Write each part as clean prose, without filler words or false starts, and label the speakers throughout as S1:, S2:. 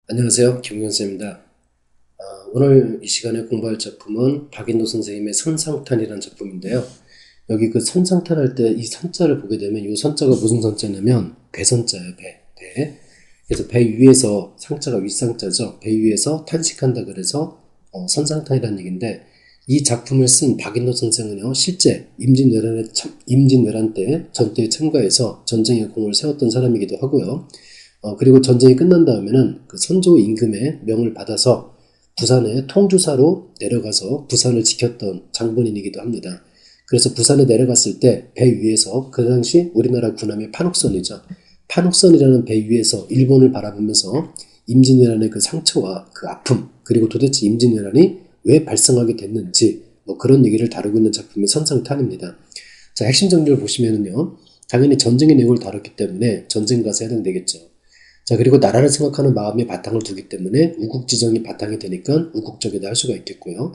S1: 안녕하세요. 김경수입니다. 오늘 이 시간에 공부할 작품은 박인도 선생님의 선상탄이라는 작품인데요. 여기 그 선상탄 할 때 이 선자를 보게 되면 이 선자가 무슨 선자냐면 배선자예요. 배. 그래서 배 위에서 상자가 윗상자죠. 배 위에서 탄식한다 그래서 선상탄이라는 얘기인데 이 작품을 쓴 박인도 선생은요. 실제 임진왜란 때 전투에 참가해서 전쟁의 공을 세웠던 사람이기도 하고요. 그리고 전쟁이 끝난 다음에는 그 선조 임금의 명을 받아서 부산에 통주사로 내려가서 부산을 지켰던 장본인이기도 합니다. 그래서 부산에 내려갔을 때 배 위에서 그 당시 우리나라 군함의 판옥선이죠. 판옥선이라는 배 위에서 일본을 바라보면서 임진왜란의 그 상처와 그 아픔, 그리고 도대체 임진왜란이 왜 발생하게 됐는지 뭐 그런 얘기를 다루고 있는 작품이 선상탄입니다. 자, 핵심 정리를 보시면은요. 당연히 전쟁의 내용을 다뤘기 때문에 전쟁가사에 해당되겠죠. 자, 그리고 나라를 생각하는 마음의 바탕을 두기 때문에 우국지정이 바탕이 되니까 우국적이다 할 수가 있겠고요.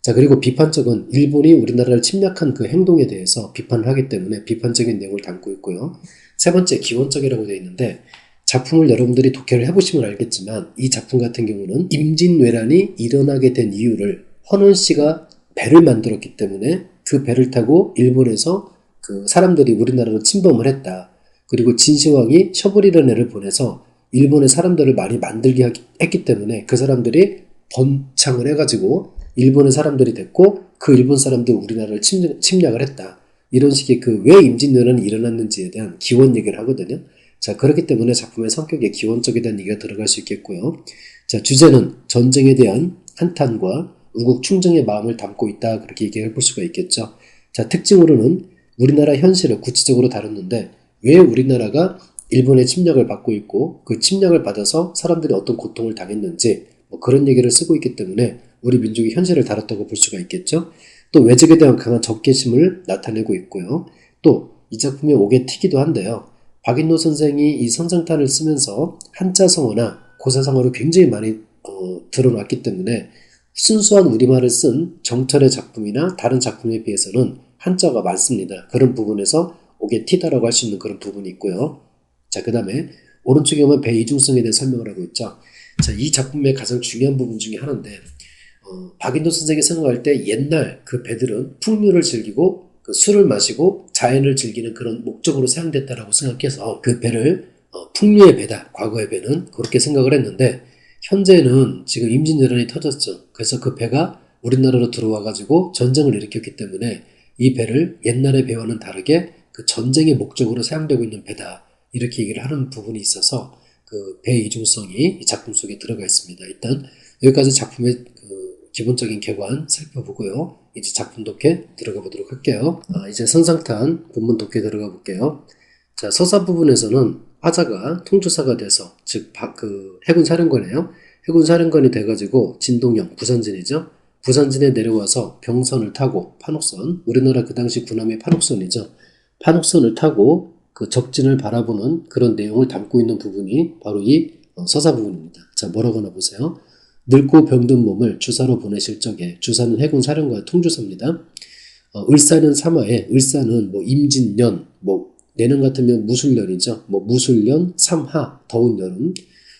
S1: 자, 그리고 비판적은 일본이 우리나라를 침략한 그 행동에 대해서 비판을 하기 때문에 비판적인 내용을 담고 있고요. 세 번째, 기원적이라고 되어 있는데 작품을 여러분들이 독해를 해보시면 알겠지만 이 작품 같은 경우는 임진왜란이 일어나게 된 이유를 헌원 씨가 배를 만들었기 때문에 그 배를 타고 일본에서 그 사람들이 우리나라로 침범을 했다. 그리고 진시황이 셔브리라는 애를 보내서 일본의 사람들을 많이 만들게 했기 때문에 그 사람들이 번창을 해가지고 일본의 사람들이 됐고 그 일본 사람들 우리나라를 침략을 했다. 이런 식의 그 왜 임진왜란이 일어났는지에 대한 기원 얘기를 하거든요. 자, 그렇기 때문에 작품의 성격에 기원적에 대한 얘기가 들어갈 수 있겠고요. 자, 주제는 전쟁에 대한 한탄과 우국 충정의 마음을 담고 있다. 그렇게 얘기해 볼 수가 있겠죠. 자, 특징으로는 우리나라 현실을 구체적으로 다뤘는데 왜 우리나라가 일본의 침략을 받고 있고 그 침략을 받아서 사람들이 어떤 고통을 당했는지 뭐 그런 얘기를 쓰고 있기 때문에 우리 민족의 현실을 다뤘다고 볼 수가 있겠죠. 또 외적에 대한 강한 적개심을 나타내고 있고요. 또 이 작품의 옥의 튀기도 한데요. 박인도 선생이 이 선상탄을 쓰면서 한자성어나 고사성어를 굉장히 많이 드러났기 때문에 순수한 우리말을 쓴 정철의 작품이나 다른 작품에 비해서는 한자가 많습니다. 그런 부분에서 옥의 튀다라고 할 수 있는 그런 부분이 있고요. 자, 그 다음에 오른쪽에 보면 배 이중성에 대해 설명을 하고 있죠. 자, 이 작품의 가장 중요한 부분 중에 하나인데 박인도 선생이 생각할 때 옛날 그 배들은 풍류를 즐기고 그 술을 마시고 자연을 즐기는 그런 목적으로 사용됐다라고 생각해서 그 배를 풍류의 배다. 과거의 배는 그렇게 생각을 했는데 현재는 지금 임진왜란이 터졌죠. 그래서 그 배가 우리나라로 들어와가지고 전쟁을 일으켰기 때문에 이 배를 옛날의 배와는 다르게 그 전쟁의 목적으로 사용되고 있는 배다. 이렇게 얘기를 하는 부분이 있어서 그 배 이중성이 이 작품 속에 들어가 있습니다. 일단 여기까지 작품의 그 기본적인 개관 살펴보고요. 이제 작품 독해 들어가 보도록 할게요. 이제 선상탄 본문 독해 들어가 볼게요. 자, 서사 부분에서는 화자가 통주사가 돼서 즉 그 해군 사령관이에요. 해군 사령관이 돼가지고 진동영 부산진이죠. 부산진에 내려와서 병선을 타고 판옥선 우리나라 그 당시 군함의 판옥선이죠. 판옥선을 타고 그 적진을 바라보는 그런 내용을 담고 있는 부분이 바로 이 서사 부분입니다. 자, 뭐라고 하나 보세요. 늙고 병든 몸을 주사로 보내실 적에 주사는 해군 사령관 통주사입니다. 을사는 삼화에 을사는 뭐 임진년 뭐 내년 같으면 무술년이죠. 뭐 무술년 삼하 더운 여름.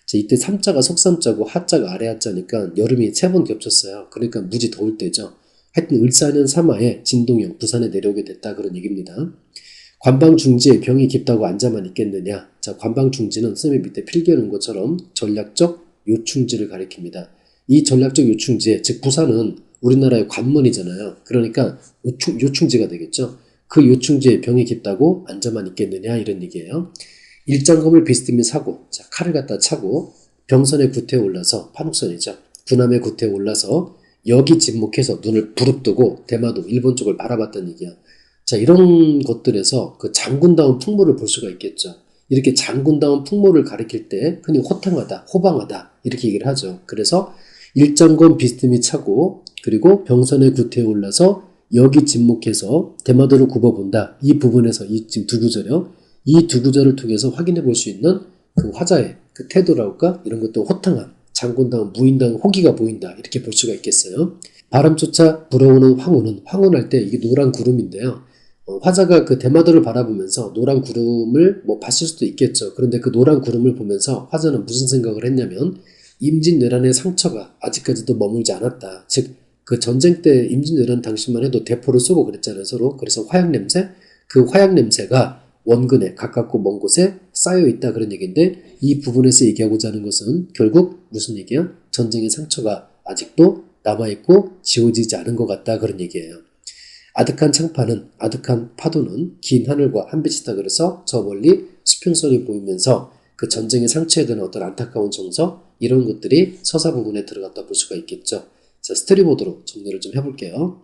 S1: 자, 이때 삼자가 속삼자고 하자가 아래 하자니까 여름이 3번 겹쳤어요. 그러니까 무지 더울 때죠. 하여튼 을사년 삼화에 진동영 부산에 내려오게 됐다 그런 얘기입니다. 관방중지에 병이 깊다고 앉아만 있겠느냐. 자, 관방중지는 쌤의 밑에 필기하는 것처럼 전략적 요충지를 가리킵니다. 이 전략적 요충지에 즉 부산은 우리나라의 관문이잖아요. 그러니까 요충지가 되겠죠. 그 요충지에 병이 깊다고 앉아만 있겠느냐 이런 얘기예요. 일장검을 비스듬히 사고 자, 칼을 갖다 차고 병선의 구태에 올라서 판옥선이죠. 군함의 구태에 올라서 여기 집목해서 눈을 부릅뜨고 대마도 일본 쪽을 바라봤다는 얘기야. 자, 이런 것들에서 그 장군다운 풍모를 볼 수가 있겠죠. 이렇게 장군다운 풍모를 가리킬 때 흔히 호탕하다, 호방하다 이렇게 얘기를 하죠. 그래서 일장검 비스듬히 차고 그리고 병선의 구태에 올라서 여기 집목해서 대마도를 굽어본다. 이 부분에서 이 지금 두 구절이요. 이 두 구절을 통해서 확인해 볼 수 있는 그 화자의 그 태도랄까 이런 것도 호탕함, 장군다운 무인다운 호기가 보인다. 이렇게 볼 수가 있겠어요. 바람조차 불어오는 황후는 황혼할 때 이게 노란 구름인데요. 화자가 그 대마도를 바라보면서 노란 구름을 뭐 봤을 수도 있겠죠. 그런데 그 노란 구름을 보면서 화자는 무슨 생각을 했냐면 임진왜란의 상처가 아직까지도 머물지 않았다. 즉, 그 전쟁 때 임진왜란 당시만 해도 대포를 쏘고 그랬잖아요, 서로. 그래서 화약 냄새? 그 화약 냄새가 원근에 가깝고 먼 곳에 쌓여 있다 그런 얘기인데, 이 부분에서 얘기하고자 하는 것은 결국 무슨 얘기야? 전쟁의 상처가 아직도 남아있고 지워지지 않은 것 같다 그런 얘기예요. 아득한 파도는 긴 하늘과 한 빛이다. 그래서 저 멀리 수평선이 보이면서 그 전쟁의 상처에 대한 어떤 안타까운 정서, 이런 것들이 서사 부분에 들어갔다 볼 수가 있겠죠. 자, 스토리보드로 정리를 좀 해볼게요.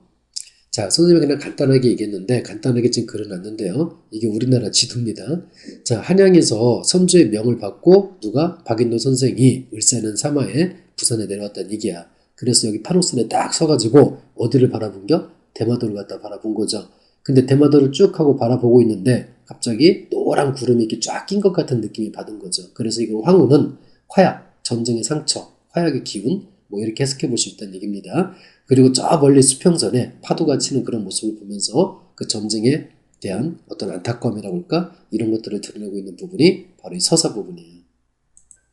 S1: 자, 선생님이 그냥 간단하게 얘기했는데, 간단하게 지금 그려놨는데요. 이게 우리나라 지도입니다. 자, 한양에서 선조의 명을 받고 누가? 박인도 선생이 을사년 3화에 부산에 내려왔다는 얘기야. 그래서 여기 판옥선에 딱 서가지고 어디를 바라본겨? 대마도를 갖다 바라본 거죠. 근데 대마도를 쭉 하고 바라보고 있는데 갑자기 노란 구름이 이렇게 쫙 낀 것 같은 느낌이 받은 거죠. 그래서 이거 황후는 화약, 전쟁의 상처, 화약의 기운, 뭐 이렇게 해석해 볼 수 있다는 얘기입니다. 그리고 저 멀리 수평선에 파도가 치는 그런 모습을 보면서 그 전쟁에 대한 어떤 안타까움이라고 할까? 이런 것들을 드러내고 있는 부분이 바로 이 서사 부분이에요.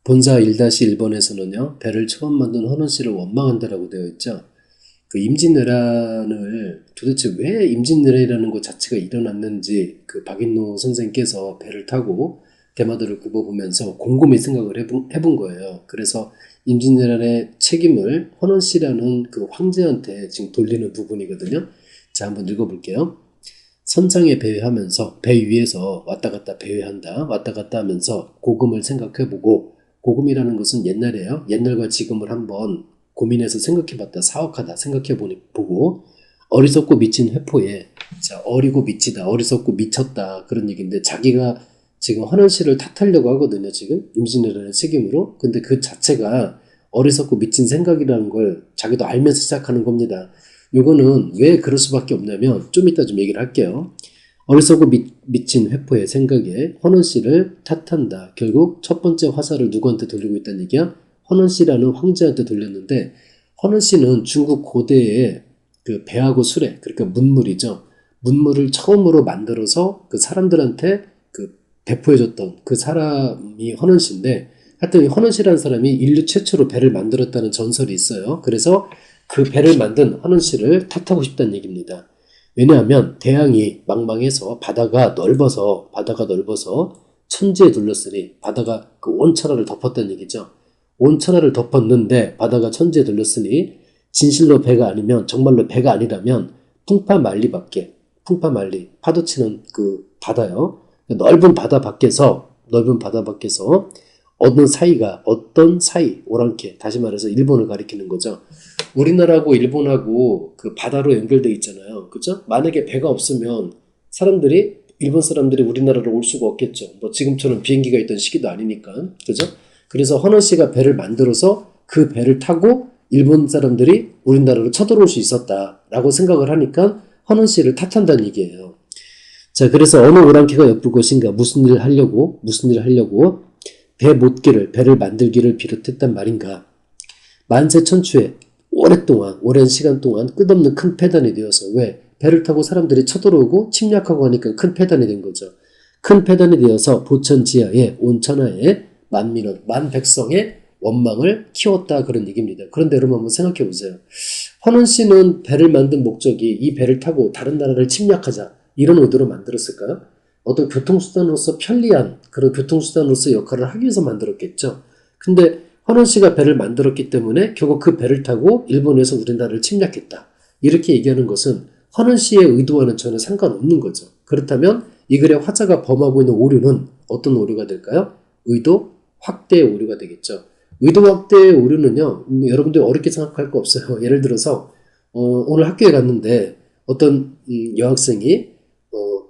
S1: 본사 1-1번에서는요, 배를 처음 만든 헌원씨를 원망한다라고 되어 있죠. 그 임진왜란을 도대체 왜 임진왜란이라는 것 자체가 일어났는지 그 박인노 선생께서 배를 타고 대마도를 굽어보면서 곰곰이 생각을 해본 거예요. 그래서 임진왜란의 책임을 헌원씨라는 그 황제한테 지금 돌리는 부분이거든요. 자, 한번 읽어볼게요. 선상에 배회하면서 배 위에서 왔다 갔다 배회한다. 왔다 갔다 하면서 고금을 생각해보고, 고금이라는 것은 옛날이에요. 옛날과 지금을 한번 고민해서 생각해봤다. 사억하다 생각해보고, 어리석고 미친 회포에, 자, 어리고 미치다, 어리석고 미쳤다 그런 얘기인데, 자기가 지금 헌원씨를 탓하려고 하거든요. 지금 임진왜란의 책임으로. 근데 그 자체가 어리석고 미친 생각이라는 걸 자기도 알면서 시작하는 겁니다. 요거는 왜 그럴 수밖에 없냐면 좀 이따 좀 얘기를 할게요. 어리석고 미친 회포의 생각에 헌원씨를 탓한다. 결국 첫 번째 화살을 누구한테 돌리고 있다는 얘기야? 헌원씨라는 황제한테 돌렸는데, 헌원씨는 중국 고대의 그 배하고 수레, 그러니까 문물이죠. 문물을 처음으로 만들어서 그 사람들한테 그 배포해줬던 그 사람이 헌원씨인데, 하여튼 헌원씨라는 사람이 인류 최초로 배를 만들었다는 전설이 있어요. 그래서 그 배를 만든 헌원씨를 탓하고 싶다는 얘기입니다. 왜냐하면 대양이 망망해서 바다가 넓어서 천지에 둘렀으니 바다가 그 온 천하를 덮었다는 얘기죠. 온 천하를 덮었는데 바다가 천지에 둘렀으니 진실로 배가 아니면, 정말로 배가 아니라면 풍파만리, 파도치는 그 바다요. 넓은 바다 밖에서 어떤 사이, 오랑캐, 다시 말해서 일본을 가리키는 거죠. 우리나라하고 일본하고 그 바다로 연결되어 있잖아요. 그죠? 만약에 배가 없으면 일본 사람들이 우리나라로 올 수가 없겠죠. 뭐 지금처럼 비행기가 있던 시기도 아니니까. 그죠? 그래서 헌원씨가 배를 만들어서 그 배를 타고 일본 사람들이 우리나라로 쳐들어올 수 있었다라고 생각을 하니까 헌원씨를 탓한다는 얘기예요. 자, 그래서 어느 오랑캐가 엿볼 것인가, 무슨 일을 하려고 배를 만들기를 비롯했단 말인가. 만세천추에 오랜 시간 동안 끝없는 큰 패단이 되어서, 왜? 배를 타고 사람들이 쳐들어오고 침략하고 하니까 큰 패단이 된 거죠. 큰 패단이 되어서 보천지하에 온 천하에 만 백성의 원망을 키웠다 그런 얘기입니다. 그런데 여러분 한번 생각해 보세요. 헌원씨는 배를 만든 목적이 이 배를 타고 다른 나라를 침략하자, 이런 의도로 만들었을까요? 어떤 교통수단으로서 편리한 그런 교통수단으로서 역할을 하기 위해서 만들었겠죠. 근데 헌원씨가 배를 만들었기 때문에 결국 그 배를 타고 일본에서 우리나라를 침략했다. 이렇게 얘기하는 것은 헌원씨의 의도와는 전혀 상관없는 거죠. 그렇다면 이 글의 화자가 범하고 있는 오류는 어떤 오류가 될까요? 의도 확대의 오류가 되겠죠. 의도 확대의 오류는요, 여러분들 어렵게 생각할 거 없어요. 예를 들어서 오늘 학교에 갔는데 어떤 여학생이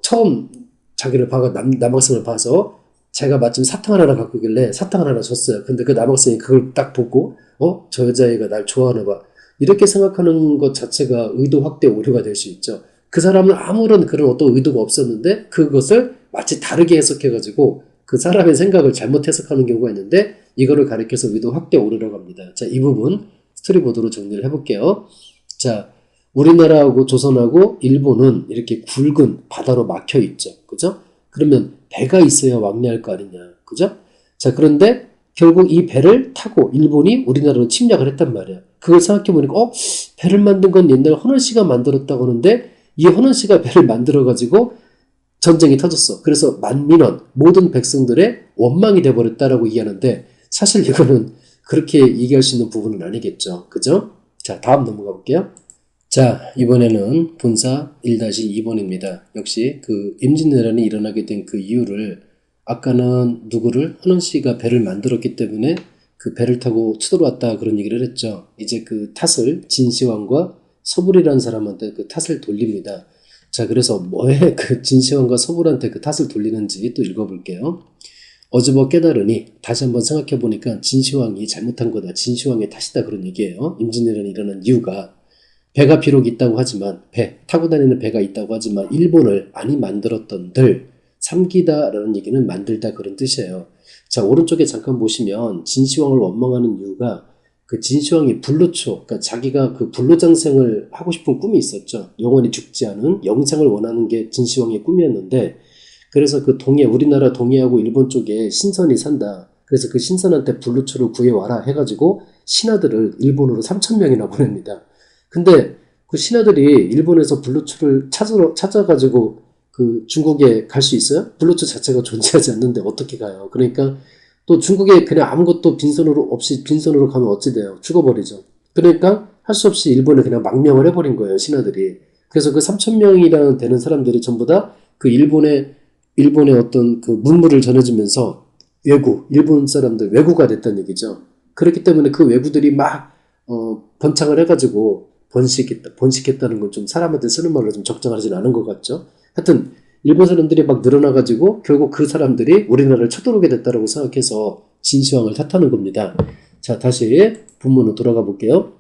S1: 처음 자기를 봐가 남학생을 봐서 제가 마침 사탕 하나 갖고 있길래 사탕 하나 줬어요. 근데 그 남학생이 그걸 딱 보고 저 여자애가 날 좋아하나 봐, 이렇게 생각하는 것 자체가 의도 확대 오류가 될 수 있죠. 그 사람은 아무런 그런 어떤 의도가 없었는데 그것을 마치 다르게 해석해가지고 그 사람의 생각을 잘못 해석하는 경우가 있는데, 이거를 가리켜서 의도 확대 오류라고 합니다. 자, 이 부분 스토리보드로 정리를 해볼게요. 자, 우리나라하고 조선하고 일본은 이렇게 굵은 바다로 막혀 있죠. 그죠? 그러면 배가 있어야 왕래할 거 아니냐. 그죠? 자, 그런데 결국 이 배를 타고 일본이 우리나라로 침략을 했단 말이야. 그걸 생각해보니까 배를 만든 건 옛날 헌원 씨가 만들었다고 하는데 이 헌원 씨가 배를 만들어가지고 전쟁이 터졌어. 그래서 만민원, 모든 백성들의 원망이 돼버렸다라고 얘기하는데 사실 이거는 그렇게 얘기할 수 있는 부분은 아니겠죠. 그죠? 자, 다음 넘어가 볼게요. 자, 이번에는 본사 1-2번입니다. 역시 그 임진왜란이 일어나게 된 그 이유를 아까는 누구를 헌원 씨가 배를 만들었기 때문에 그 배를 타고 쳐들어왔다 그런 얘기를 했죠. 이제 그 탓을 진시황과 서불이라는 사람한테 그 탓을 돌립니다. 자, 그래서 뭐에 그 진시황과 서불한테 그 탓을 돌리는지 또 읽어볼게요. 어즈버 깨달으니 다시 한번 생각해보니까 진시황이 잘못한 거다. 진시황의 탓이다 그런 얘기예요. 임진왜란이 일어난 이유가 배가 비록 있다고 하지만 타고 다니는 배가 있다고 하지만 일본을 많이 만들었던들 삼기다라는 얘기는 만들다 그런 뜻이에요. 자, 오른쪽에 잠깐 보시면 진시황을 원망하는 이유가 그 진시황이 불로초, 그러니까 자기가 그 불로장생을 하고 싶은 꿈이 있었죠. 영원히 죽지 않은 영생을 원하는 게 진시황의 꿈이었는데 그래서 그 우리나라 동해하고 일본 쪽에 신선이 산다. 그래서 그 신선한테 불로초를 구해와라 해가지고 신하들을 일본으로 3,000명이나 보냅니다. 근데 그 신하들이 일본에서 불로초를 찾아가지고 그 중국에 갈 수 있어요? 불로초 자체가 존재하지 않는데 어떻게 가요? 그러니까 또 중국에 그냥 아무것도 빈손으로 가면 어찌 돼요? 죽어버리죠. 그러니까 할 수 없이 일본에 그냥 망명을 해버린 거예요, 신하들이. 그래서 그 3,000명이라는 되는 사람들이 전부 다 그 일본의 어떤 그 문물을 전해주면서 일본 사람들 왜구가 됐다는 얘기죠. 그렇기 때문에 그 왜구들이 막 번창을 해가지고 번식했다는 건 좀 사람한테 쓰는 말로 좀 적절하진 않은 것 같죠. 하여튼 일본 사람들이 막 늘어나가지고 결국 그 사람들이 우리나라를 쳐들어오게 됐다라고 생각해서 진시황을 탓하는 겁니다. 자, 다시 본문으로 돌아가 볼게요.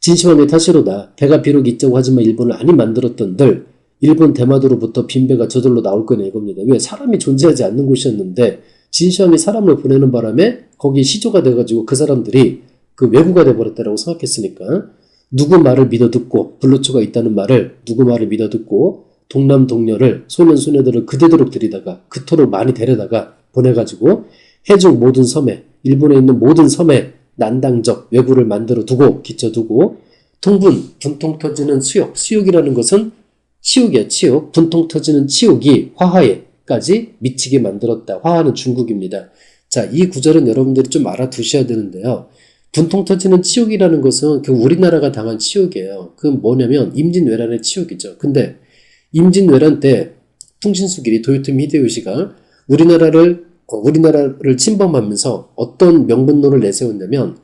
S1: 진시황의 탓이로다. 배가 비록 있자고 하지만 일본을 많이 만들었던들 일본 대마도로부터 빈배가 저절로 나올 거냐 이겁니다. 왜? 사람이 존재하지 않는 곳이었는데 진시황이 사람을 보내는 바람에 거기 시조가 돼가지고 그 사람들이 그 왜구가 돼버렸다라고 생각했으니까 누구 말을 믿어듣고 불로초가 있다는 말을 누구 말을 믿어듣고 동남 동녀를 소년 소녀들을 그대로 들이다가 그토록 많이 데려다가 보내가지고 해중 모든 섬에 일본에 있는 모든 섬에 난당적 왜구를 만들어 두고 기쳐두고 분통 터지는 수욕이라는 것은 치욕이야 치욕. 분통 터지는 치욕이 화하에까지 미치게 만들었다. 화하는 중국입니다. 자, 이 구절은 여러분들이 좀 알아두셔야 되는데요. 분통 터지는 치욕이라는 것은 그 우리나라가 당한 치욕이에요. 그건 뭐냐면 임진왜란의 치욕이죠. 근데 임진왜란 때 풍신수길이 도요토미 히데요시가 우리나라를 침범하면서 어떤 명분론을 내세웠냐면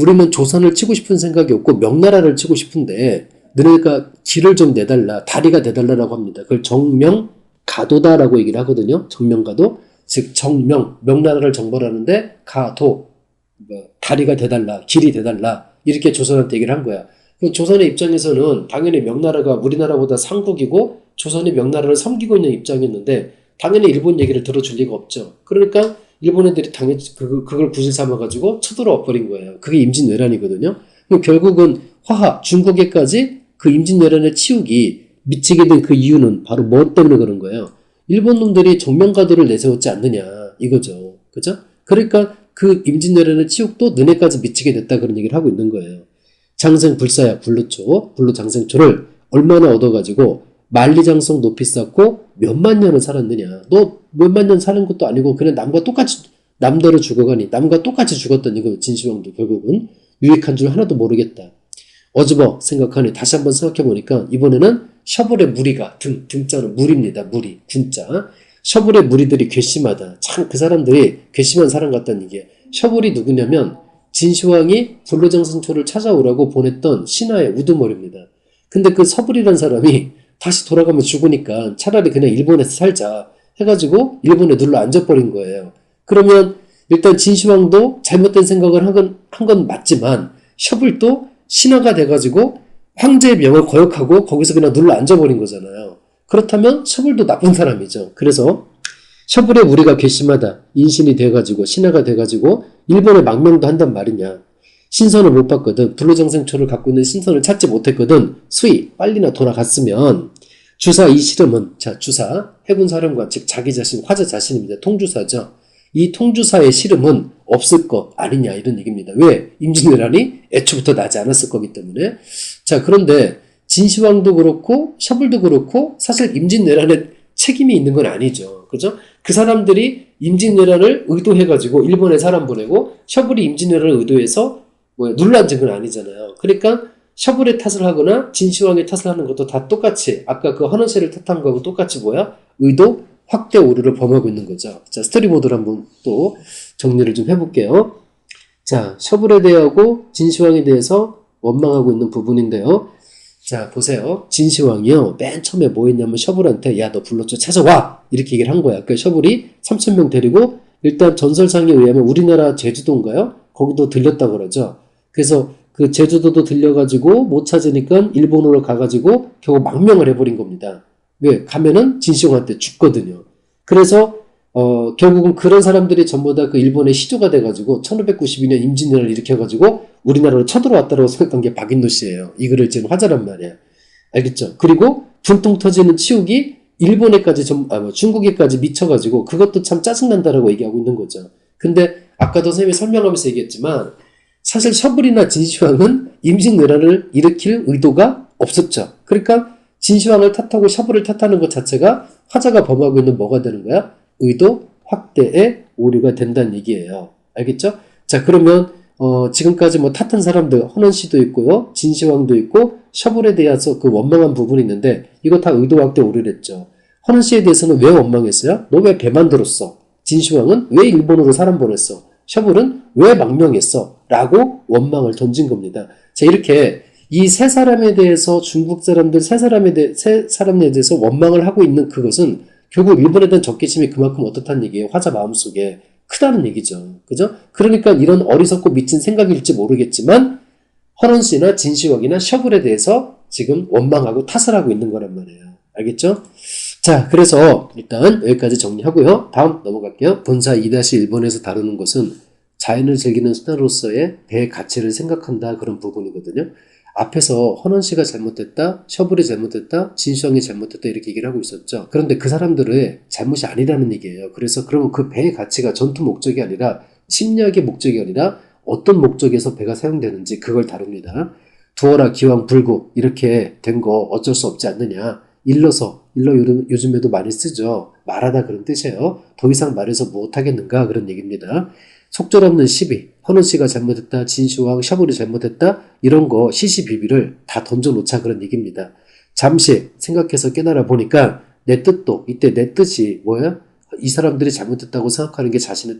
S1: 우리는 조선을 치고 싶은 생각이 없고 명나라를 치고 싶은데 너네가 길을 좀 내달라, 다리가 내달라라고 합니다. 그걸 정명가도다라고 얘기를 하거든요. 정명가도. 즉 명나라를 정벌하는데 다리가 돼달라, 길이 돼달라 이렇게 조선한테 얘기를 한 거야. 조선의 입장에서는 당연히 명나라가 우리나라보다 상국이고 조선이 명나라를 섬기고 있는 입장이었는데 당연히 일본 얘기를 들어줄 리가 없죠. 그러니까 일본 애들이 당연히 그걸 구실 삼아가지고 쳐들어와 버린 거예요. 그게 임진왜란이거든요. 결국은 중국에까지 그 임진왜란의 치욕이 미치게 된 그 이유는 바로 뭐 때문에 그런 거예요. 일본 놈들이 정명가도를 내세웠지 않느냐 이거죠. 그죠? 그러니까 그 임진왜란의 치욕도 너네까지 미치게 됐다 그런 얘기를 하고 있는 거예요. 장생불사야 불로장생초를 얼마나 얻어가지고 만리장성 높이 쌓고 몇만 년을 살았느냐. 너 몇만 년 사는 것도 아니고 그냥 남대로 죽어가니 남과 똑같이 죽었던 이거 진시황도 결국은 유익한 줄 하나도 모르겠다. 어즈버 생각하니 다시 한번 생각해보니까 이번에는 셔블의 무리가 등자는 무리입니다. 무리 군자. 셔블의 무리들이 괘씸하다. 참 그 사람들이 괘씸한 사람 같다는 얘기예요. 셔블이 누구냐면 진시황이 불로장생초를 찾아오라고 보냈던 신하의 우두머리입니다. 근데 그 서불이라는 사람이 다시 돌아가면 죽으니까 차라리 그냥 일본에서 살자 해가지고 일본에 눌러 앉아버린 거예요. 그러면 일단 진시황도 잘못된 생각을 한 건 맞지만 셔블도 신하가 돼가지고 황제의 명을 거역하고 거기서 그냥 눌러 앉아버린 거잖아요. 그렇다면 셔블도 나쁜 사람이죠. 그래서 셔블의 우리가 괘씸하다. 인신이 돼가지고 신하가 돼가지고 일본에 망명도 한단 말이냐. 신선을 못 봤거든. 불로장생초를 갖고 있는 신선을 찾지 못했거든. 수이 빨리나 돌아갔으면 주사 이 실험은 주사 해군사령관 즉 자기 자신 화자 자신입니다. 통주사죠. 이 통주사의 씨름은 없을 것 아니냐 이런 얘기입니다. 왜? 임진왜란이 애초부터 나지 않았을 거기 때문에. 자, 그런데 진시황도 그렇고 셔블도 그렇고 사실 임진왜란에 책임이 있는 건 아니죠. 그죠? 그 사람들이 임진왜란을 의도해가지고 일본에 사람 보내고 셔블이 임진왜란을 의도해서 눌러앉은 건 아니잖아요. 그러니까 셔블의 탓을 하거나 진시황의 탓을 하는 것도 다 똑같이 아까 그 헌원씨를 탓한 거하고 똑같이 의도 확대 오류를 범하고 있는 거죠. 자, 스토리보드를 한번 또 정리를 좀 해볼게요. 자, 셔블에 대하고 진시황에 대해서 원망하고 있는 부분인데요. 자, 보세요. 진시황이요. 맨 처음에 뭐 했냐면 셔블한테 야, 너 불러줘 찾아와! 이렇게 얘기를 한 거야. 그러니까 셔블이 3,000명 데리고 일단 전설상에 의하면 우리나라 제주도인가요? 거기도 들렸다고 그러죠. 그래서 그 제주도도 들려가지고 못 찾으니까 일본으로 가가지고 결국 망명을 해버린 겁니다. 왜? 가면은 진시황한테 죽거든요. 그래서 결국은 그런 사람들이 전부 다 그 일본의 시조가 돼가지고 1592년 임진왜란을 일으켜가지고 우리나라로 쳐들어왔다고 생각한 게 박인도 씨예요. 이 글을 지금 화자란 말이야. 알겠죠? 그리고 분통 터지는 치욕이 일본에까지 중국에까지 미쳐가지고 그것도 참 짜증난다라고 얘기하고 있는 거죠. 근데 아까도 선생님이 설명하면서 얘기했지만 사실 셔블이나 진시황은 임진왜란을 일으킬 의도가 없었죠. 그러니까 진시황을 탓하고 셔블을 탓하는 것 자체가 화자가 범하고 있는 뭐가 되는 거야? 의도 확대의 오류가 된다는 얘기예요. 알겠죠? 자, 그러면 지금까지 탓한 사람들 헌원씨도 있고요. 진시황도 있고 셔블에 대해서 그 원망한 부분이 있는데 이거 다 의도 확대 오류랬죠. 헌원씨에 대해서는 왜 원망했어요? 너 왜 배 만들었어? 진시황은 왜 일본으로 사람 보냈어? 셔블은 왜 망명했어? 라고 원망을 던진 겁니다. 자, 이렇게 이 세 사람에 대해서 중국 사람들 세 사람에 대해서 원망을 하고 있는 그것은 결국 일본에 대한 적개심이 그만큼 어떻다는 얘기예요. 화자 마음속에 크다는 얘기죠. 그죠? 그러니까 이런 어리석고 미친 생각일지 모르겠지만 헌원씨나 진시황이나 셔블에 대해서 지금 원망하고 탓을 하고 있는 거란 말이에요. 알겠죠? 자, 그래서 일단 여기까지 정리하고요. 다음 넘어갈게요. 본사 2-1번에서 다루는 것은 자연을 즐기는 수단으로서의 배의 가치를 생각한다 그런 부분이거든요. 앞에서 헌원씨가 잘못됐다, 셔블이 잘못됐다, 진시황이 잘못됐다 이렇게 얘기를 하고 있었죠. 그런데 그 사람들의 잘못이 아니라는 얘기예요. 그래서 그러면 그 배의 가치가 전투 목적이 아니라 침략의 목적이 아니라 어떤 목적에서 배가 사용되는지 그걸 다룹니다. 두어라 기왕 불구 이렇게 된 거 어쩔 수 없지 않느냐. 일러 요즘에도 많이 쓰죠. 말하다 그런 뜻이에요. 더 이상 말해서 못하겠는가 그런 얘기입니다. 속절없는 시비, 헌원씨가 잘못했다, 진시황, 셔블이 잘못했다 이런 거 시시비비를 다 던져놓자 그런 얘기입니다. 잠시 생각해서 깨달아 보니까 내 뜻도 이때 내 뜻이 뭐야? 이 사람들이 잘못했다고 생각하는 게 자신의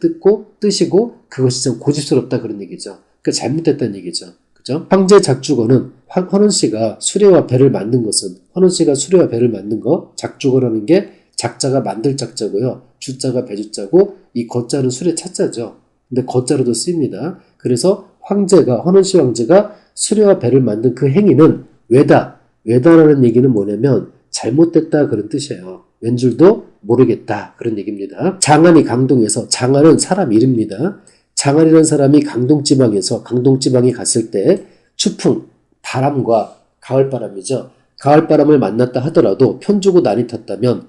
S1: 뜻이고 그것이 좀 고집스럽다 그런 얘기죠. 그러니까 잘못했다는 얘기죠. 그죠? 황제 작주거는 헌원씨가 수레와 배를 만든 것은 헌원씨가 수레와 배를 만든 거 작주거라는 게 작자가 만들 작자고요. 주자가 배주자고 이 거자는 수레 차자죠. 근데 거자로도 쓰입니다. 그래서 헌원씨 황제가 수레와 배를 만든 그 행위는 외다라는 얘기는 뭐냐면 잘못됐다 그런 뜻이에요. 왠 줄도 모르겠다 그런 얘기입니다. 장안이 강동에서 장안은 사람 이름입니다. 장안이라는 사람이 강동지방에 갔을 때 추풍, 바람과 가을바람이죠. 가을바람을 만났다 하더라도 편주고 난이 탔다면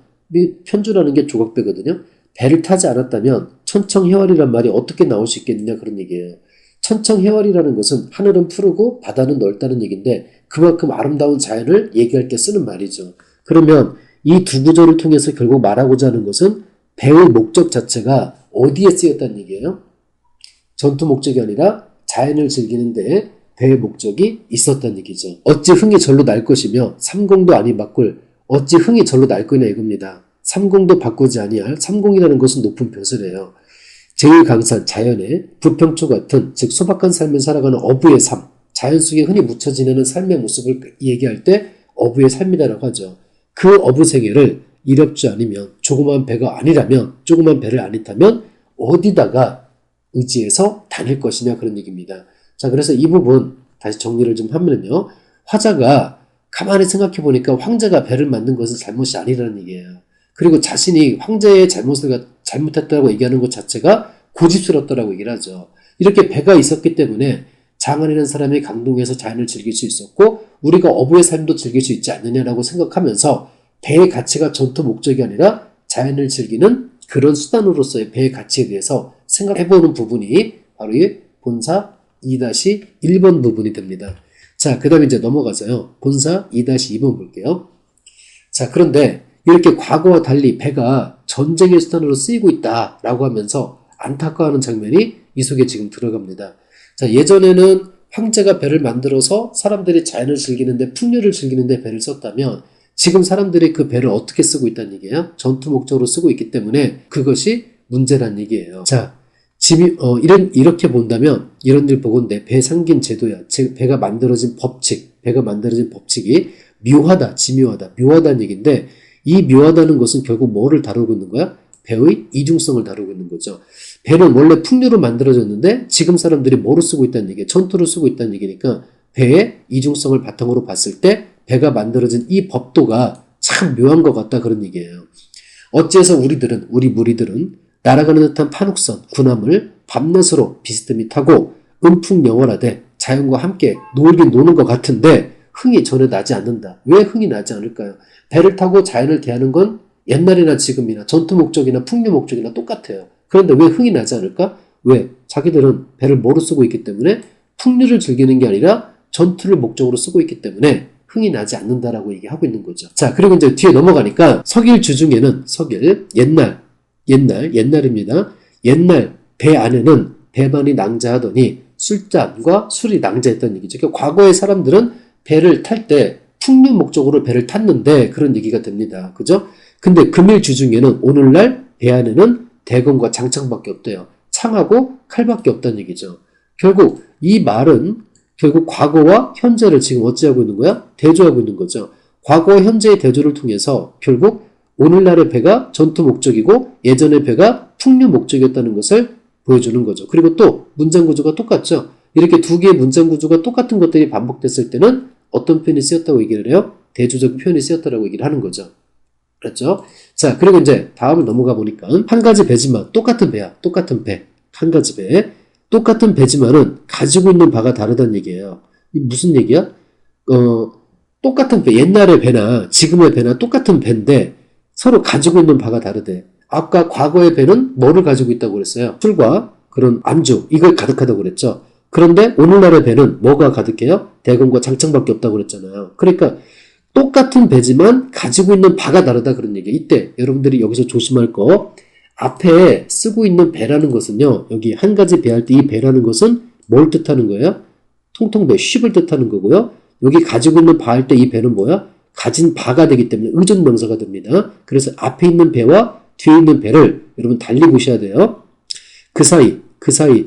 S1: 편주라는 게 조각배거든요. 배를 타지 않았다면 천청해월이란 말이 어떻게 나올 수 있겠느냐 그런 얘기예요. 천청해월이라는 것은 하늘은 푸르고 바다는 넓다는 얘기인데 그만큼 아름다운 자연을 얘기할 때 쓰는 말이죠. 그러면 이 두 구절을 통해서 결국 말하고자 하는 것은 배의 목적 자체가 어디에 쓰였다는 얘기예요? 전투 목적이 아니라 자연을 즐기는 데에 배의 목적이 있었다는 얘기죠. 어찌 흥이 절로 날 것이며 삼공도 아니 바꿀 어찌 흥이 절로 날 거냐 이겁니다. 삼공도 바꾸지 아니할 삼공이라는 것은 높은 벼슬이에요. 제1강산 자연의 부평초 같은 즉 소박한 삶을 살아가는 어부의 삶 자연 속에 흔히 묻혀 지내는 삶의 모습을 얘기할 때 어부의 삶이라고 하죠. 그 어부 생애를 이렵지 않으면 조그만 배가 아니라면 조그만 배를 아니타면 어디다가 의지해서 다닐 것이냐 그런 얘기입니다. 자, 그래서 이 부분 다시 정리를 좀 하면요. 화자가 가만히 생각해 보니까 황제가 배를 만든 것은 잘못이 아니라는 얘기예요. 그리고 자신이 황제의 잘못을 잘못했다고 얘기하는 것 자체가 고집스럽다라고 얘기를 하죠. 이렇게 배가 있었기 때문에 장안이라는 사람이 강동에서 자연을 즐길 수 있었고 우리가 어부의 삶도 즐길 수 있지 않느냐라고 생각하면서 배의 가치가 전투 목적이 아니라 자연을 즐기는 그런 수단으로서의 배의 가치에 대해서 생각해보는 부분이 바로 이 본사 2-1번 부분이 됩니다. 자, 그 다음에 이제 넘어가서요. 본사 2-2번 볼게요. 자, 그런데 이렇게 과거와 달리 배가 전쟁의 수단으로 쓰이고 있다라고 하면서 안타까워하는 장면이 이 속에 지금 들어갑니다. 자, 예전에는 황제가 배를 만들어서 사람들이 자연을 즐기는데 풍류를 즐기는데 배를 썼다면 지금 사람들이 그 배를 어떻게 쓰고 있다는 얘기예요? 전투 목적으로 쓰고 있기 때문에 그것이 문제란 얘기예요. 자, 이렇게 본다면 이런 일 보건대 배 상긴 제도야. 즉 배가 만들어진 법칙이 묘하다, 지묘하다, 묘하다는 얘기인데 이 묘하다는 것은 결국 뭐를 다루고 있는 거야? 배의 이중성을 다루고 있는 거죠. 배는 원래 풍류로 만들어졌는데 지금 사람들이 뭐로 쓰고 있다는 얘기예요? 전투로 쓰고 있다는 얘기니까 배의 이중성을 바탕으로 봤을 때 배가 만들어진 이 법도가 참 묘한 것 같다 그런 얘기예요. 어째서 우리 무리들은 날아가는 듯한 판옥선, 군함을 밤낮으로 비스듬히 타고 음풍영월하되 자연과 함께 놀긴 노는 것 같은데 흥이 전혀 나지 않는다. 왜 흥이 나지 않을까요? 배를 타고 자연을 대하는 건 옛날이나 지금이나 전투 목적이나 풍류 목적이나 똑같아요. 그런데 왜 흥이 나지 않을까? 왜? 자기들은 배를 뭐로 쓰고 있기 때문에 풍류를 즐기는 게 아니라 전투를 목적으로 쓰고 있기 때문에 흥이 나지 않는다라고 얘기하고 있는 거죠. 자, 그리고 이제 뒤에 넘어가니까 석일 주중에는 옛날입니다. 옛날 배 안에는 배만이 낭자하더니 술잔과 술이 낭자했다는 얘기죠. 그러니까 과거의 사람들은 배를 탈 때 풍류 목적으로 배를 탔는데 그런 얘기가 됩니다. 그죠? 근데 금일 주중에는 오늘날 배 안에는 대검과 장창밖에 없대요. 창하고 칼밖에 없다는 얘기죠. 결국 이 말은 결국 과거와 현재를 지금 어찌하고 있는 거야? 대조하고 있는 거죠. 과거와 현재의 대조를 통해서 결국 오늘날의 배가 전투 목적이고 예전의 배가 풍류 목적이었다는 것을 보여주는 거죠. 그리고 또 문장 구조가 똑같죠. 이렇게 두 개의 문장 구조가 똑같은 것들이 반복됐을 때는 어떤 표현이 쓰였다고 얘기를 해요? 대조적 표현이 쓰였다고 얘기를 하는 거죠. 그렇죠? 자, 그리고 이제 다음을 넘어가 보니까 한 가지 배지만 똑같은 배야. 똑같은 배. 한 가지 배. 똑같은 배지만은 가지고 있는 바가 다르다는 얘기예요. 이 무슨 얘기야? 똑같은 배. 옛날의 배나 지금의 배나 똑같은 배인데 서로 가지고 있는 바가 다르대. 아까 과거의 배는 뭐를 가지고 있다고 그랬어요? 술과 그런 안주, 이걸 가득하다고 그랬죠. 그런데 오늘날의 배는 뭐가 가득해요? 대검과 장창밖에 없다고 그랬잖아요. 그러니까 똑같은 배지만 가지고 있는 바가 다르다 그런 얘기예요. 이때 여러분들이 여기서 조심할 거 앞에 쓰고 있는 배라는 것은요. 여기 한 가지 배 할 때 이 배라는 것은 뭘 뜻하는 거예요? 통통배, 쉽을 뜻하는 거고요. 여기 가지고 있는 바 할 때 이 배는 뭐야? 가진 바가 되기 때문에 의존명사가 됩니다. 그래서 앞에 있는 배와 뒤에 있는 배를 여러분 달리 보셔야 돼요. 그 사이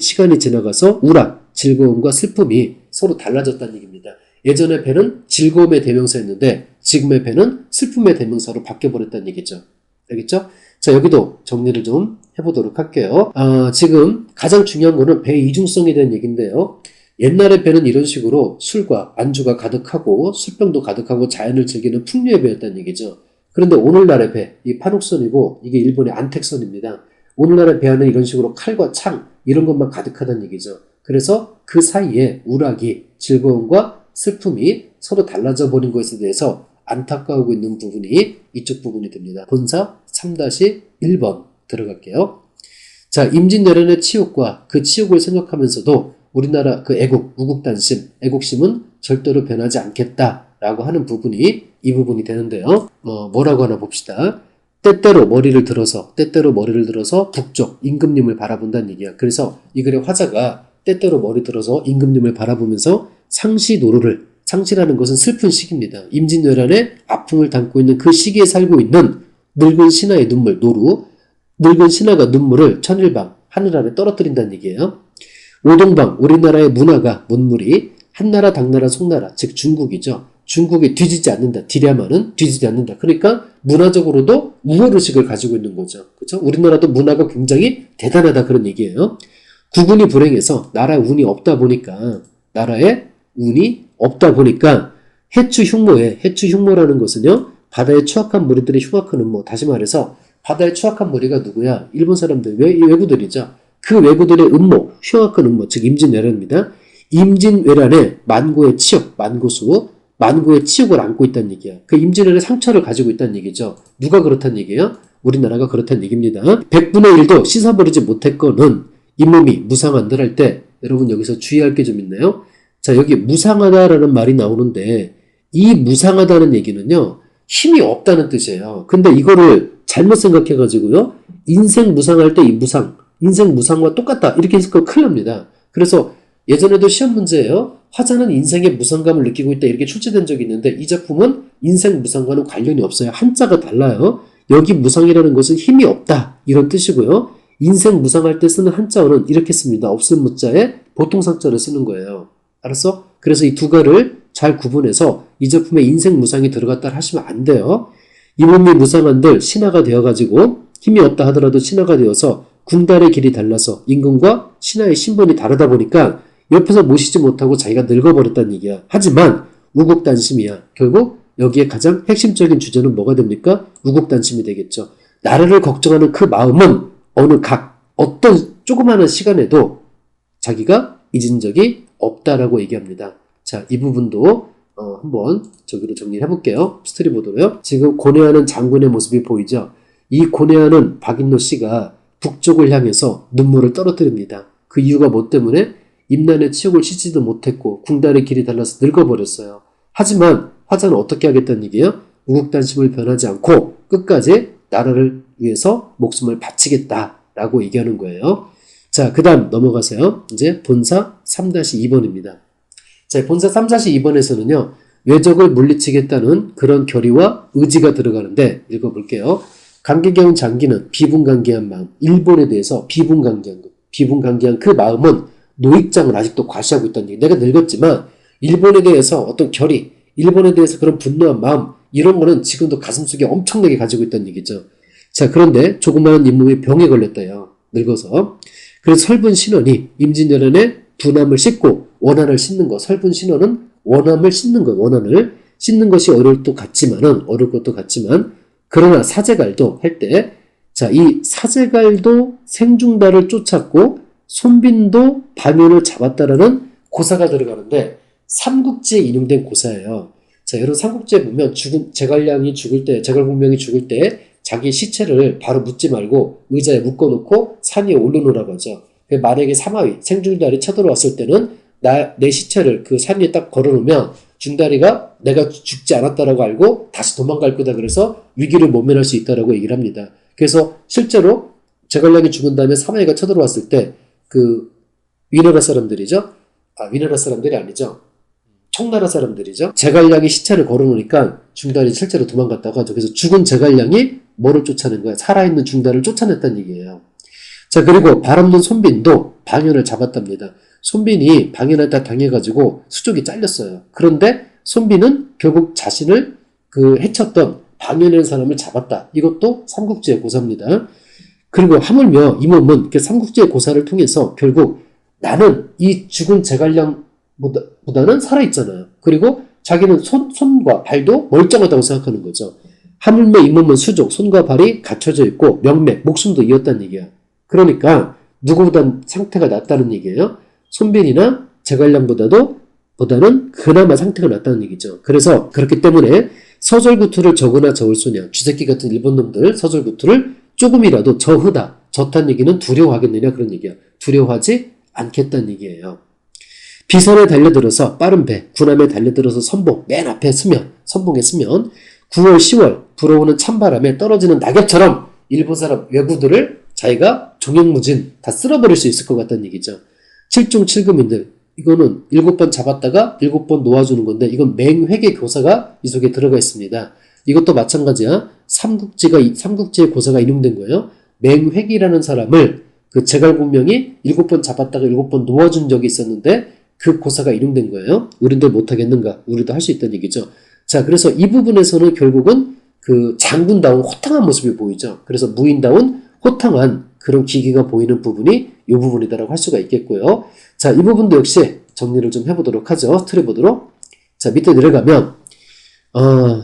S1: 시간이 지나가서 우락, 즐거움과 슬픔이 서로 달라졌다는 얘기입니다. 예전의 배는 즐거움의 대명사였는데 지금의 배는 슬픔의 대명사로 바뀌어버렸다는 얘기죠. 알겠죠? 자, 여기도 정리를 좀 해보도록 할게요. 지금 가장 중요한 거는 배의 이중성에 대한 얘기인데요. 옛날의 배는 이런 식으로 술과 안주가 가득하고 술병도 가득하고 자연을 즐기는 풍류의 배였다는 얘기죠. 그런데 오늘날의 배, 이 판옥선이고 이게 일본의 안택선입니다. 오늘날의 배 안에 이런 식으로 칼과 창 이런 것만 가득하다는 얘기죠. 그래서 그 사이에 우락이 즐거움과 슬픔이 서로 달라져 버린 것에 대해서 안타까워하고 있는 부분이 이쪽 부분이 됩니다. 본사 3-1번 들어갈게요. 자, 임진왜란의 치욕과 그 치욕을 생각하면서도 우리나라 그 우국단심, 애국심은 절대로 변하지 않겠다라고 하는 부분이 이 부분이 되는데요. 뭐라고 하나 봅시다. 때때로 머리를 들어서 북쪽 임금님을 바라본다는 얘기야. 그래서 이 글의 화자가 때때로 머리 들어서 임금님을 바라보면서 상시라는 것은 슬픈 시기입니다. 임진왜란의 아픔을 담고 있는 그 시기에 살고 있는 늙은 신하의 눈물, 늙은 신하가 눈물을 천일방, 하늘 아래 떨어뜨린다는 얘기예요. 오동방, 우리나라의 문물이 한나라, 당나라, 송나라, 즉 중국이죠. 중국에 뒤지지 않는다. 디랴마는 뒤지지 않는다. 그러니까 문화적으로도 우월의식을 가지고 있는 거죠. 그렇죠? 우리나라도 문화가 굉장히 대단하다 그런 얘기예요. 국운이 불행해서 나라에 운이 없다 보니까 해추흉모라는 것은요. 바다에 추악한 무리들의 흉악한 음모. 다시 말해서 바다에 추악한 무리가 누구야? 일본 사람들, 왜구들이죠. 그 왜구들의 음모, 흉악한 음모, 즉 임진왜란입니다. 임진왜란의 만고의 치욕, 만고의 치욕을 안고 있다는 얘기야. 그 임진왜란의 상처를 가지고 있다는 얘기죠. 누가 그렇다는 얘기예요? 우리나라가 그렇다는 얘기입니다. 100분의 1도 씻어버리지 못했거는 이 몸이 무상한들 할 때 여러분 여기서 주의할 게 좀 있네요. 자, 여기 무상하다라는 말이 나오는데 이 무상하다는 얘기는요. 힘이 없다는 뜻이에요. 근데 이거를 잘못 생각해가지고요. 인생 무상할 때 이 무상, 인생 무상과 똑같다 이렇게 해서 큰일 납니다. 그래서 예전에도 시험 문제예요. 화자는 인생의 무상감을 느끼고 있다 이렇게 출제된 적이 있는데 이 작품은 인생 무상과는 관련이 없어요. 한자가 달라요. 여기 무상이라는 것은 힘이 없다 이런 뜻이고요. 인생 무상할 때 쓰는 한자어는 이렇게 씁니다. 없음 무자에 보통상자를 쓰는 거예요. 알았어? 그래서 이 두 가를 잘 구분해서 이 작품에 인생 무상이 들어갔다 하시면 안 돼요. 이 몸이 무상한들 신하가 되어가지고 힘이 없다 하더라도 신하가 되어서 군달의 길이 달라서 임금과 신하의 신분이 다르다 보니까 옆에서 모시지 못하고 자기가 늙어버렸다는 얘기야. 하지만 우국단심이야. 결국 여기에 가장 핵심적인 주제는 뭐가 됩니까? 우국단심이 되겠죠. 나라를 걱정하는 그 마음은 어떤 조그마한 시간에도 자기가 잊은 적이 없다라고 얘기합니다. 자, 이 부분도 한번 저기로 정리를 해볼게요. 스토리보드로요. 지금 고뇌하는 장군의 모습이 보이죠? 이 고뇌하는 박인노 씨가 북쪽을 향해서 눈물을 떨어뜨립니다. 그 이유가 뭐 때문에? 임난의 치욕을 씻지도 못했고 궁달의 길이 달라서 늙어버렸어요. 하지만 화자는 어떻게 하겠다는 얘기예요? 우국단심을 변하지 않고 끝까지 나라를 위해서 목숨을 바치겠다라고 얘기하는 거예요. 자, 그 다음 넘어가세요. 이제 본사 3-2번입니다. 자, 본사 3-2번에서는요. 외적을 물리치겠다는 그런 결의와 의지가 들어가는데 읽어볼게요. 강계경 장기는 비분강개한 마음, 일본에 대해서 비분강개한 그 마음은 노익장을 아직도 과시하고 있다는 얘기. 내가 늙었지만 일본에 대해서 어떤 결의, 일본에 대해서 그런 분노한 마음 이런 거는 지금도 가슴속에 엄청나게 가지고 있다는 얘기죠. 자, 그런데 조그마한 잇몸에 병에 걸렸다요. 늙어서. 그래서 설분 신원이 임진왜란의 분함을 씻고 원한을 씻는 것. 설분 신원은 원함을 씻는 것. 원한을 씻는 것이 어려울 것도 같지만 그러나 사제갈도 할 때 자, 이 사제갈도 생중달을 쫓았고 손빈도 반면을 잡았다라는 고사가 들어가는데 삼국지에 인용된 고사예요. 자, 여러분 삼국지에 보면 제갈량이 죽을 때, 제갈공명이 죽을 때 자기 시체를 바로 묻지 말고 의자에 묶어놓고 산 위에 올려놓으라고 하죠. 만약에 사마위, 생중달이 쳐들어왔을 때는 내 시체를 그 산 위에 딱 걸어놓으면 중다리가 내가 죽지 않았다라고 알고 다시 도망갈 거다 그래서 위기를 모면할 수 있다라고 얘기를 합니다. 그래서 실제로 제갈량이 죽은 다음에 사마위가 쳐들어왔을 때 그 위나라 사람들이죠. 위나라 사람들이 아니죠. 청나라 사람들이죠. 제갈량이 시체를 걸어놓으니까 중달이 실제로 도망갔다고 하죠. 그래서 죽은 제갈량이 뭐를 쫓아낸 거야? 살아있는 중달을 쫓아냈다는 얘기예요. 자, 그리고 바람눈 손빈도 방연을 잡았답니다. 손빈이 방연한테 당해가지고 수족이 잘렸어요. 그런데 손빈은 결국 자신을 해쳤던 방연이라는 사람을 잡았다. 이것도 삼국지의 고사입니다. 그리고 하물며 이 몸은 삼국지의 고사를 통해서 결국 나는 이 죽은 제갈량보다는 살아있잖아요. 그리고 자기는 손과 발도 멀쩡하다고 생각하는 거죠. 하물며 이 몸은 수족, 손과 발이 갖춰져 있고 명맥, 목숨도 이었다는 얘기야. 그러니까 누구보단 상태가 낫다는 얘기예요. 손빈이나 제갈량보다는 그나마 상태가 낫다는 얘기죠. 그래서 그렇기 때문에 서절구투를 적으나 적을소냐, 쥐새끼 같은 일본 놈들 서절구투를 조금이라도 저탄 얘기는 두려워하겠느냐 그런 얘기야. 두려워하지 않겠다는 얘기예요. 비선에 달려들어서 빠른 배, 군함에 달려들어서 맨 앞에 선봉에 서면 9월, 10월 불어오는 찬바람에 떨어지는 낙엽처럼 일본 사람 왜구들을 자기가 종횡무진 다 쓸어버릴 수 있을 것 같다는 얘기죠. 7중 7금인들 이거는 7번 잡았다가 7번 놓아주는 건데 이건 맹획의 교사가 이 속에 들어가 있습니다. 이것도 마찬가지야. 삼국지의 고사가 인용된 거예요. 맹획이라는 사람을 그 제갈공명이 7번 잡았다가 7번 놓아준 적이 있었는데 그 고사가 인용된 거예요. 우리도 못하겠는가? 우리도 할 수 있다는 얘기죠. 자, 그래서 이 부분에서는 결국은 그 장군다운 호탕한 모습이 보이죠. 그래서 무인다운 호탕한 그런 기기가 보이는 부분이 이 부분이다라고 할 수가 있겠고요. 자, 이 부분도 역시 정리를 좀 해보도록 하죠. 틀어보도록. 자, 밑에 내려가면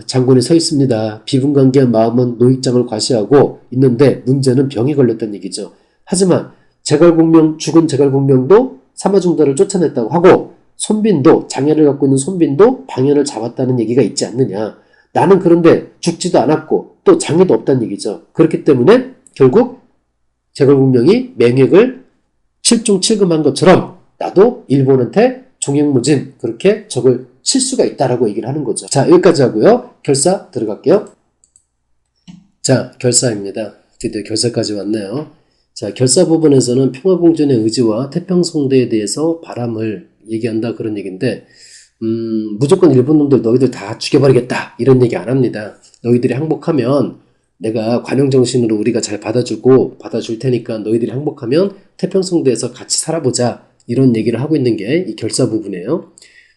S1: 장군이 서 있습니다. 비분관계한 마음은 노익장을 과시하고 있는데 문제는 병에 걸렸다는 얘기죠. 하지만 죽은 제갈공명도 사마중달을 쫓아냈다고 하고 손빈도 장애를 갖고 있는 손빈도 방연을 잡았다는 얘기가 있지 않느냐. 나는 그런데 죽지도 않았고 또 장애도 없다는 얘기죠. 그렇기 때문에 결국 제갈공명이 맹액을 칠중칠금한 것처럼 나도 일본한테 종횡무진 그렇게 적을 칠 수가 있다라고 얘기를 하는 거죠. 자, 여기까지 하고요. 결사 들어갈게요. 자, 결사입니다. 드디어 결사까지 왔네요. 자, 결사 부분에서는 평화공존의 의지와 태평성대에 대해서 바람을 얘기한다 그런 얘기인데 무조건 일본 놈들 너희들 다 죽여버리겠다 이런 얘기 안 합니다. 너희들이 항복하면 내가 관용정신으로 우리가 잘 받아줄 테니까 너희들이 항복하면 태평성대에서 같이 살아보자 이런 얘기를 하고 있는 게 이 결사 부분이에요.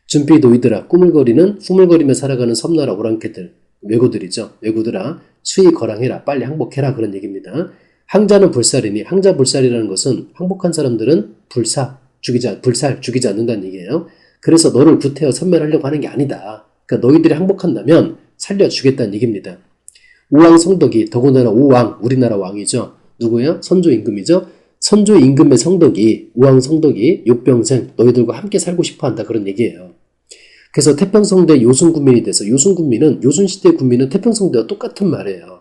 S1: 준비 너희들아 후물거리며 살아가는 섬나라 오랑캐들 왜구들이죠. 왜구들아 수위 거랑해라 빨리 항복해라 그런 얘기입니다. 항자는 불살이니 항자 불살이라는 것은 항복한 사람들은 불살 죽이지 않는다는 얘기예요. 그래서 너를 구태여 섬멸하려고 하는 게 아니다. 그러니까 너희들이 항복한다면 살려주겠다는 얘기입니다. 우왕 성덕이 더군다나 우왕 우리나라 왕이죠. 누구예요? 선조 임금이죠. 선조 임금의 성덕이 우왕 성덕이 육병생 너희들과 함께 살고 싶어한다 그런 얘기예요. 그래서 태평성대 요순군민이 돼서 요순시대 군민은 태평성대와 똑같은 말이에요.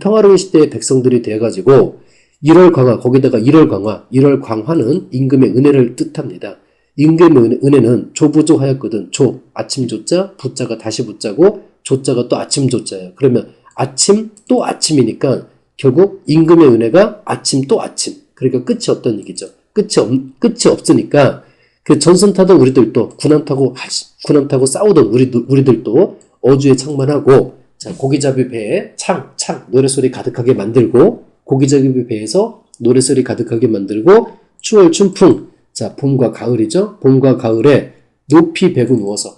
S1: 평화로운 시대의 백성들이 돼가지고 일월강화 거기다가 일월강화는 임금의 은혜를 뜻합니다. 임금의 은혜는 조부조하였거든. 아침 조자 부자가 다시 부자고 조자가 또 아침 조자예요. 그러면 아침 또 아침이니까 결국 임금의 은혜가 아침 또 아침. 그러니까 끝이 없다는 얘기죠. 끝이 없으니까 그 전선 타던 우리들도 군함 타고 싸우던 우리들도 어주에 창만하고 자, 고기잡이 배에 노래소리 가득하게 만들고 고기잡이 배에서 노래소리 가득하게 만들고 추월 춘풍 자, 봄과 가을이죠. 봄과 가을에 높이 베고 누워서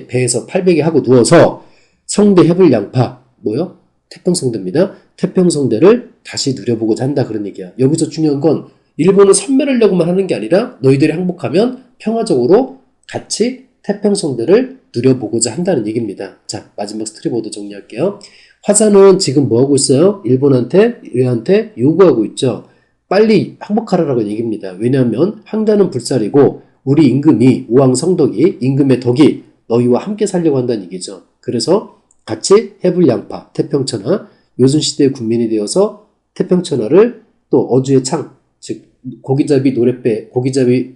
S1: 배에서 팔베개 하고 누워서 성대 해불 양파 뭐요? 태평성대입니다. 태평성대를 다시 누려보고자 한다 그런 얘기야. 여기서 중요한 건 일본을 섬멸하려고만 하는 게 아니라 너희들이 항복하면 평화적으로 같이 태평성대를 누려보고자 한다는 얘기입니다. 자, 마지막 스토리보드 정리할게요. 화사는 지금 뭐하고 있어요? 얘한테 요구하고 있죠. 빨리 항복하라라고 얘기입니다. 왜냐하면 항자는 불살이고 우리 우왕성덕이 임금의 덕이 너희와 함께 살려고 한다는 얘기죠. 그래서 같이 해불양파, 태평천하, 요순시대의 군민이 되어서 태평천하를 또 어주의 즉 고기잡이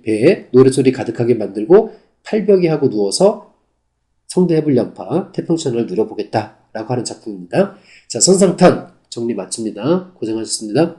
S1: 배에 노래소리 가득하게 만들고 팔벽에 하고 누워서 성대 해불양파, 태평천하를 누려보겠다라고 하는 작품입니다. 자, 선상탄 정리 마칩니다. 고생하셨습니다.